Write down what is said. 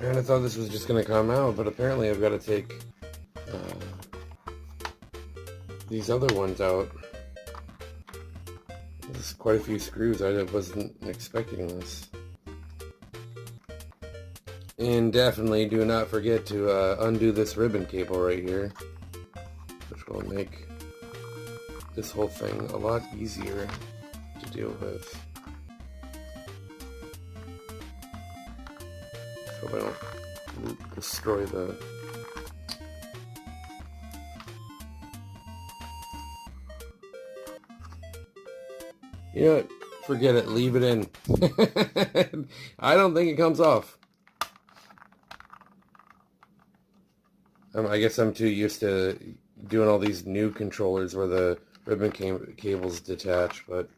And I thought this was just going to come out, but apparently I've got to take these other ones out. There's quite a few screws. I wasn't expecting this. And definitely do not forget to undo this ribbon cable right here, which will make this whole thing a lot easier to deal with. Hope I don't destroy the... You know what? Forget it. Leave it in. I don't think it comes off. I guess I'm too used to doing all these new controllers where the ribbon cables detach, but